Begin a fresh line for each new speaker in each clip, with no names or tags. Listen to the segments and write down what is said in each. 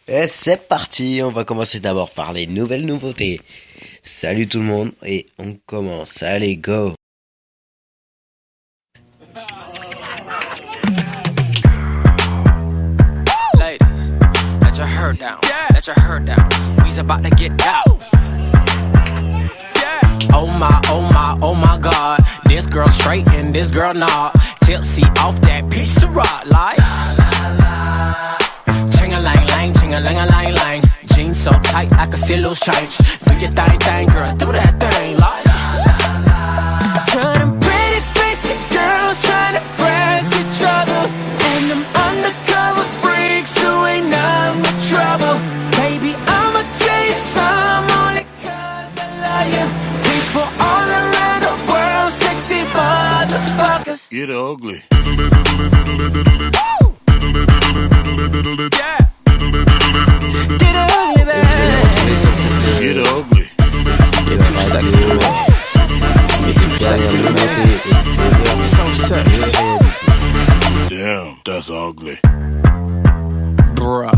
Et c'est parti, on va commencer d'abord par les nouvelles nouveautés. Salut tout le monde et on commence, allez go.
Ladies, let your hair down, let your hair down. We's about to get out. Oh my, oh my, oh my God. This girl straight and this girl not. Tipsy off that piece of rock like ching-a-lang-lang, ching-a-lang-a-lang-lang. Jeans so tight I can see loose change. Do your thing, girl, do that thing like Cut them pretty faced girls trying to press each other. And them undercover freaks who ain't none but trouble. Baby, I'ma tell you some only cause I love you. People all around the world, sexy motherfuckers.
Get ugly.
Yeah. Get ugly, baby.
Get ugly.
You're too sexy to me. You're too sexy to me. So sexy.
Damn, that's ugly.
Bruh,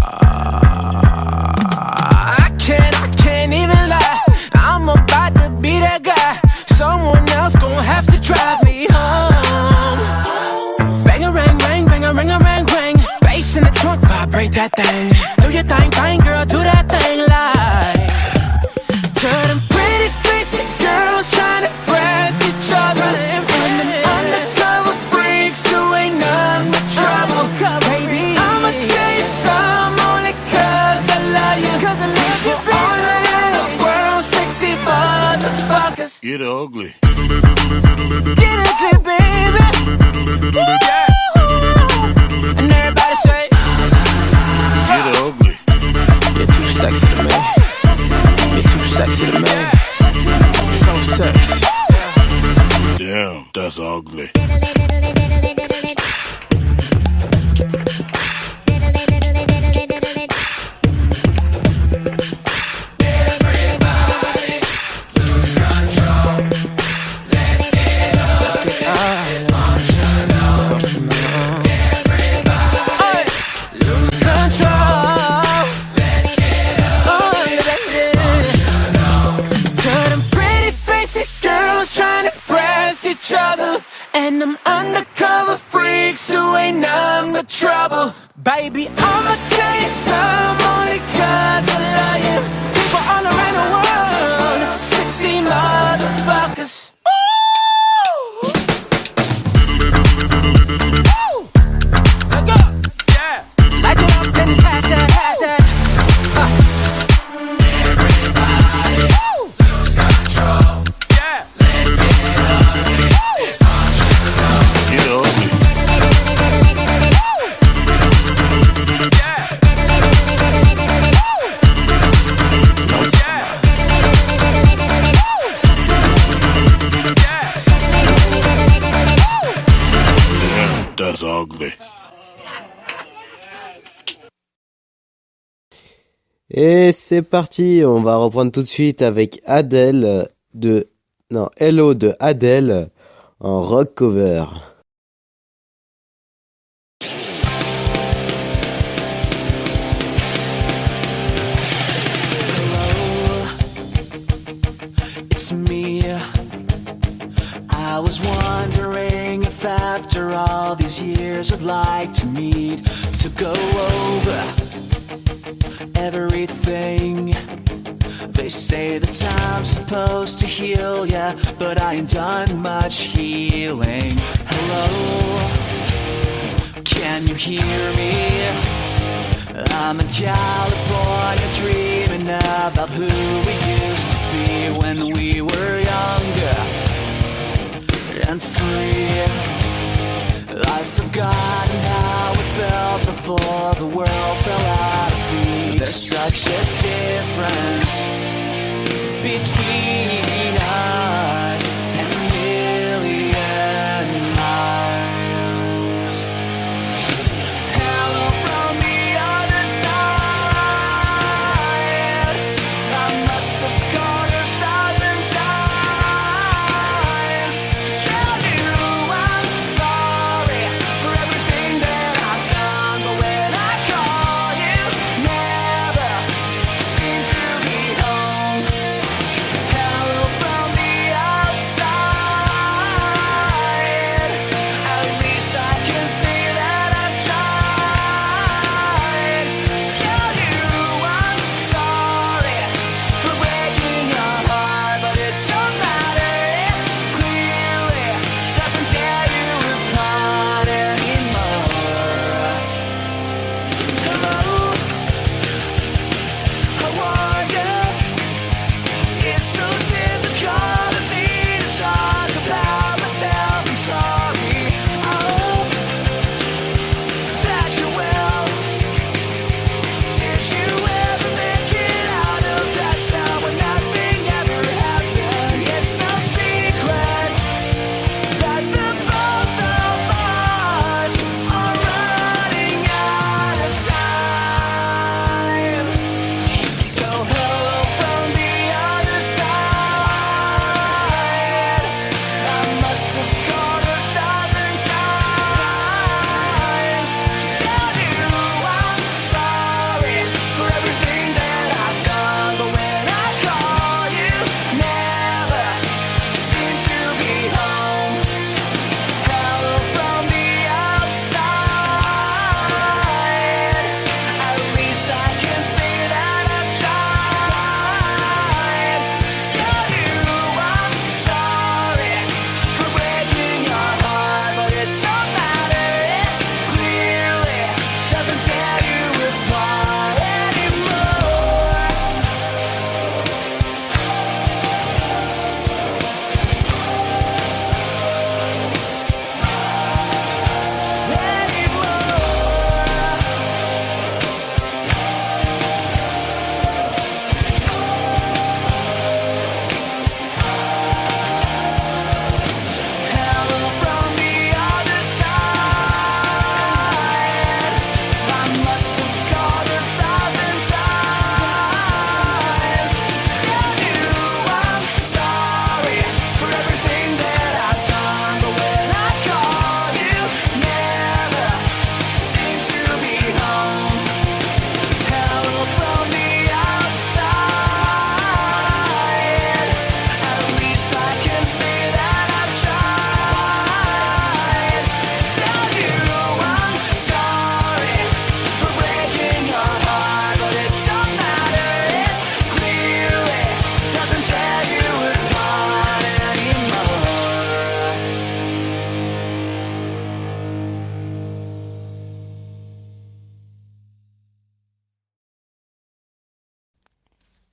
I can't even lie. I'm about to be that guy. Someone else gon' have to drive me home. Bang a rang, rang, bang a ring, rang, rang. Bass in the trunk, vibrate that thing. Do your thing, girl, do that thing like. Turn them pretty faced girls trying to press each other. And them undercover freaks who ain't none but trouble. Baby, I'ma tell you some only cause I love you. People all around the world, sexy motherfuckers.
Get ugly.
Get ugly, baby. Yeah. And everybody say,
Get ugly.
you're too sexy to me. You're too sexy to me. So sexy.
Damn, that's ugly.
And them undercover freaks who ain't none but trouble. Baby, I'ma tell you some only cause I love you. People all around the world, sexy motherfuckers. Ooh! Ooh! Let go! Yeah! Light it up and pass that, pass that. Everybody, lose control. Yeah! Let's get ugly.
Get ugly. Damn, that's ugly.
Et c'est parti, on va reprendre tout de suite avec Hello de Adele en rock cover.
It's me. I was wondering if after all these years I'd like to meet to go over everything. They say that time's supposed to heal ya, but I ain't done much healing. Hello, can you hear me? I'm in California dreaming about who we used to be when we were younger and free. I've forgotten how it felt before the world fell out of reach. There's such a difference between us and a million miles. Hello from the other side. I must have called 1,000 times to tell you I'm sorry for everything that I've done. But when I call you, never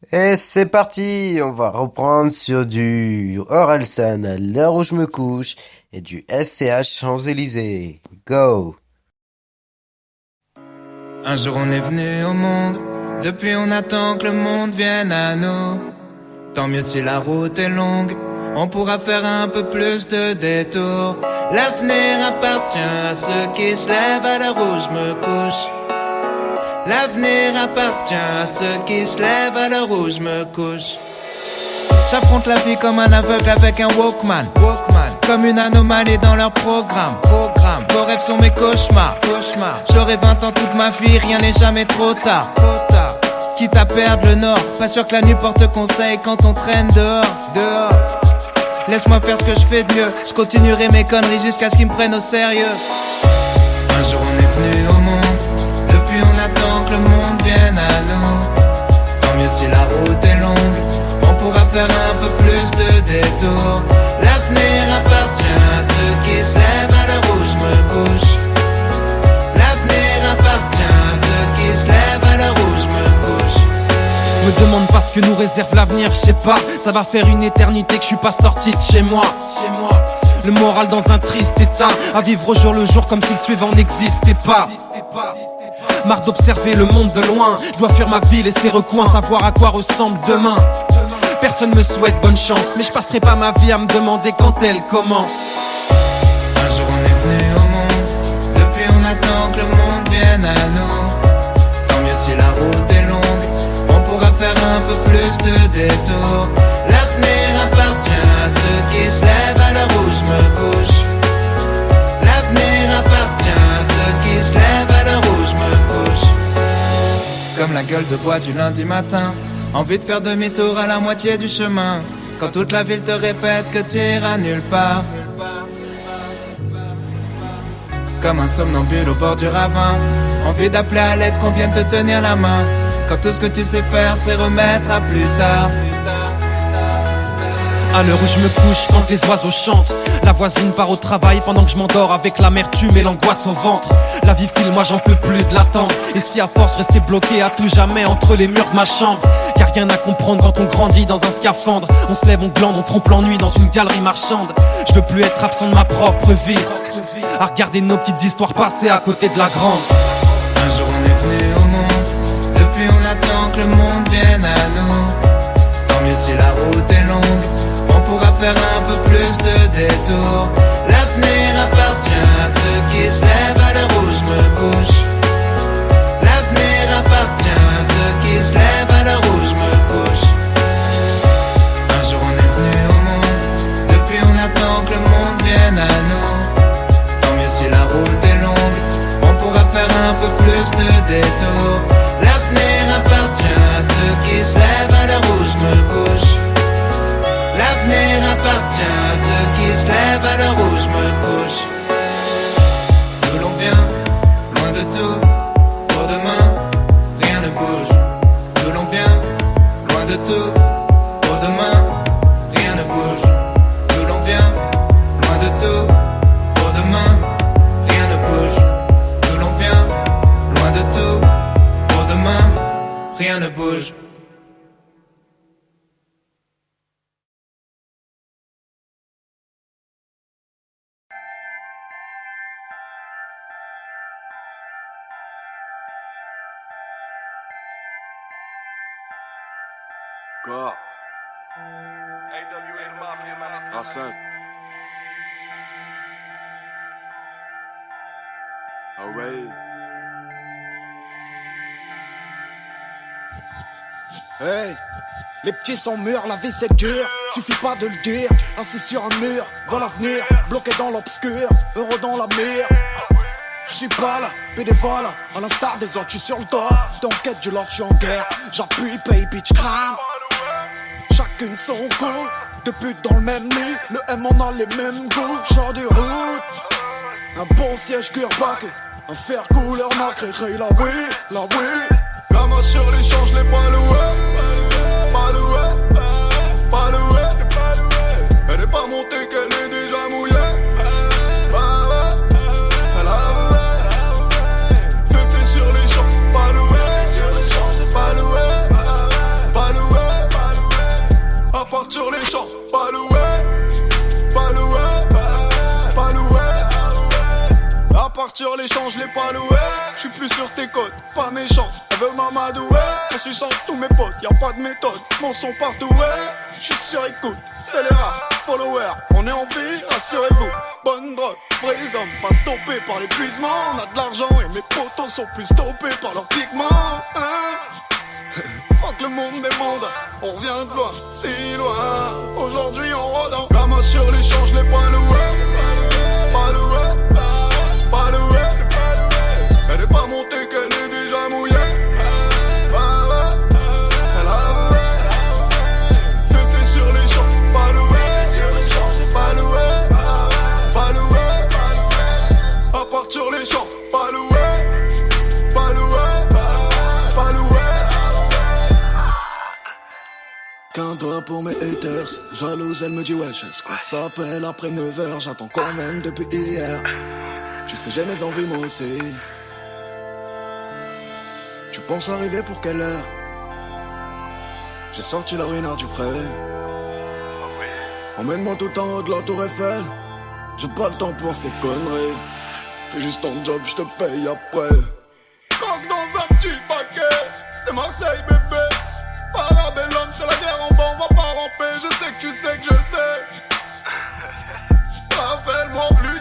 Et c'est parti, on va reprendre sur du Orelsan à l'heure où je me couche et du SCH Champs-Élysées. Go!
Un jour on est venu au monde, depuis on attend que le monde vienne à nous. Tant mieux si la route est longue, on pourra faire un peu plus de détours. L'avenir appartient à ceux qui se lèvent à l'heure où je me couche. L'avenir appartient à ceux qui se lèvent à l'heure où je me couche. J'affronte la vie comme un aveugle avec un Walkman. Comme une anomalie dans leur programme. Vos rêves sont mes cauchemars. J'aurai 20 ans toute ma vie, rien n'est jamais trop tard. Quitte à perdre le nord, pas sûr que la nuit porte conseil quand on traîne dehors. Laisse-moi faire ce que je fais de mieux. Je continuerai mes conneries jusqu'à ce qu'ils me prennent au sérieux. Un jour on est venu au monde, depuis on attend que le monde vienne à nous. Tant mieux si la route est longue, on pourra faire un peu plus de détours. L'avenir appartient à ceux qui se lèvent à l'heure où je me couche. L'avenir appartient à ceux qui se lèvent à l'heure où je me couche.
Me demande pas ce que nous réserve l'avenir, je sais pas. Ça va faire une éternité que je suis pas sorti de chez moi. Le moral dans un triste état, à vivre au jour le jour comme si le suivant n'existait pas. Marre d'observer le monde de loin, je dois fuir ma ville et ses recoins, savoir à quoi ressemble demain. Personne me souhaite bonne chance, mais je passerai pas ma vie à me demander quand elle commence.
Un jour on est venu au monde, depuis on attend que le monde vienne à nous. Tant mieux si la route est longue, on pourra faire un peu plus de détours. L'avenir appartient à ceux qui se lèvent à l'heure où je me couche. L'avenir appartient à ceux qui se lèvent à l'heure où je me couche. Comme la gueule de bois du lundi matin, envie de faire demi-tour à la moitié du chemin. Quand toute la ville te répète que t'iras nulle part. Comme un somnambule au bord du ravin, envie d'appeler à l'aide qu'on vienne te tenir la main. Quand tout ce que tu sais faire c'est remettre à plus tard.
À l'heure où je me couche, quand les oiseaux chantent, la voisine part au travail pendant que je m'endors avec l'amertume et l'angoisse au ventre. La vie file, moi j'en peux plus de l'attendre. Et si à force rester bloqué à tout jamais entre les murs de ma chambre. Y'a rien à comprendre quand on grandit dans un scaphandre. On se lève, on glande, on trompe l'ennui dans une galerie marchande. Je veux plus être absent de ma propre vie, à regarder nos petites histoires passer à côté de la grande.
Un jour on est venu au monde, depuis on attend que le monde vienne à nous. Tant mieux si la route est longue, on pourra faire un peu plus de détours. L'avenir appartient à ceux qui se lèvent à l'heure où je me couche. L'avenir appartient à ceux qui se lèvent à l'heure où je me couche. Un jour on est venu au monde, depuis on attend que le monde vienne à nous. Tant mieux si la route est longue, on pourra faire un peu plus de détours. L'avenir appartient à ceux qui se lèvent à l'heure où je me couche. L'avenir appartient à ceux qui se lèvent à l'heure où je me couche. D'où l'on vient, loin de tout, pour demain, rien ne bouge. D'où l'on vient, loin de tout, pour demain, rien ne bouge. D'où l'on vient, loin de tout, pour demain, rien ne bouge. D'où l'on vient, loin de tout, pour demain, rien ne bouge.
Quoi? AWA the Mafia, man. R5. Ah ouais. Hey, les petits sont mûrs, la vie c'est dur. Suffit pas de le dire. Assis sur un mur, voit l'avenir. Bloqué dans l'obscur, heureux dans la mire. Je suis pas là, bénévole. À l'instar des autres, je suis sur le dos. Dans quête du love, je suis en guerre. J'appuie, pay, bitch, crame. Chacune son coup, deux putes dans le même lit. Le M on a les mêmes goûts, genre de route. Un bon siège curbac, un fer couleur nacré. La oui. Gamin sur les champs, je l'ai pas loué. Pas loué. Elle est pas montée qu'elle est déjà mouillée. Elle a avoué. Feu sur les champs, pas loué. Pas loué. pas loué. J'suis plus sur tes côtes, pas méchant. Elle veut m'amadouer, en suçant tous mes potes. Y'a pas de méthode, mon son partout, ouais. J'suis sur écoute, c'est les rats, followers. On est en vie, rassurez-vous. Bonne drogue, vrais hommes, pas stoppés par l'épuisement. On a de l'argent et mes potos sont plus stoppés par leurs pigments, hein. Fuck le monde des mondes, on revient de loin, si loin. Aujourd'hui on rôde en gamin sur les champs, je l'ai pas loué. Pas loué, pas loué. Elle est pas montée qu'elle est déjà mouillée. Elle a avoué. C'est fait sur les champs, pas loué. Pas loué, pas loué. À part sur les champs, pas loué. Pas loué, pas loué. Qu'un doigt pour mes haters, jalouse elle me dit wesh, est-ce qu'on s'appelle après 9h, j'attends quand même depuis hier. Tu sais j'ai mes envies moi aussi. Tu penses arriver pour quelle heure? J'ai sorti la ruinard du frais. Emmène-moi tout en haut de la tour Eiffel. J'ai pas le temps pour ces conneries. Fais juste ton job, je te paye après. Coque dans un petit paquet, c'est Marseille bébé. Parabellum, c'est la guerre en bas, on va pas ramper. Je sais que tu sais que je sais. Rappelle-moi plus